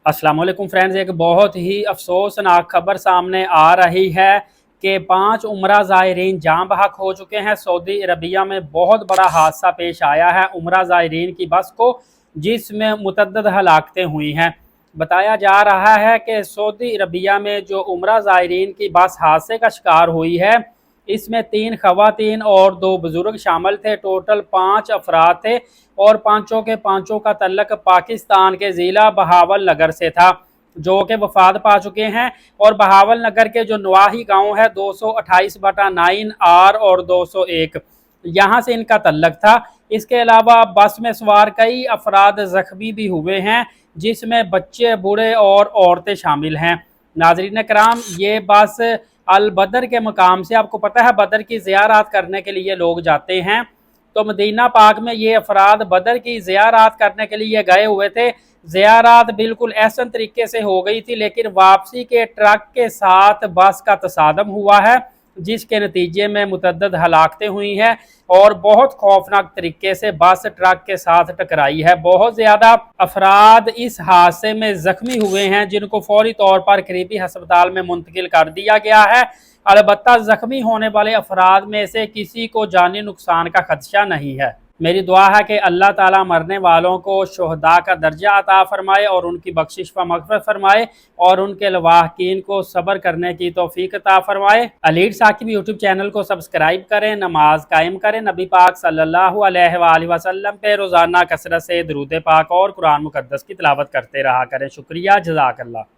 अस्सलाम वालेकुम फ्रेंड्स, एक बहुत ही अफसोसनाक खबर सामने आ रही है कि 5 उम्रा ज़ायरीन जाँ बहक हो चुके हैं। सऊदी अरबिया में बहुत बड़ा हादसा पेश आया है उम्रा ज़ायरीन की बस को, जिसमें मुतअद्दिद हलाकतें हुई हैं। बताया जा रहा है कि सऊदी अरबिया में जो उम्रा ज़ायरीन की बस हादसे का शिकार हुई है, इसमें 3 ख़वातीन और 2 बुज़ुर्ग शामिल थे। टोटल 5 अफराद थे और पाँचों के पाँचों का तल्लक पाकिस्तान के ज़िला बहावल नगर से था, जो कि वफात पा चुके हैं। और बहावल नगर के जो नवाही गांव है 228/9 आर और 201, यहाँ से इनका तल्लक था। इसके अलावा बस में सवार कई अफराद ज़ख्मी भी हुए हैं, जिसमें बच्चे, बूढ़े और औरतें शामिल हैं। नाज़रीन कराम, ये बस अल बदर के मकाम से, आपको पता है बदर की ज़ियारत करने के लिए लोग जाते हैं, तो मदीना पाक में ये अफराद बदर की ज़ियारत करने के लिए गए हुए थे। ज़ियारत बिल्कुल एहसन तरीके से हो गई थी, लेकिन वापसी के ट्रक के साथ बस का तसादम हुआ है, जिसके नतीजे में मुतअद्दिद हलाकतें हुई हैं और बहुत खौफनाक तरीके से बस ट्रक के साथ टकराई है। बहुत ज़्यादा अफराद इस हादसे में ज़ख्मी हुए हैं, जिनको फौरी तौर पर करीबी हस्पताल में मुंतकिल कर दिया गया है। अलबत्ता ज़ख्मी होने वाले अफराद में से किसी को जानी नुकसान का खदशा नहीं है। मेरी दुआ है कि अल्लाह ताला मरने वालों को शुहदा का दर्जा अता फरमाए और उनकी बख्शिश व मग़फ़िरत फरमाए और उनके लवाहकीन को सब्र करने की तौफीक अता फरमाए। अलीड साकिब यूट्यूब चैनल को सब्सक्राइब करें, नमाज कायम करें, नबी पाक सल्लल्लाहु अलैहि वसल्लम पे रोज़ाना कसरत से दुरूद पाक और कुरान मुक़द्दस की तिलावत करते रहा करें। शुक्रिया, जज़ाकल्लाह।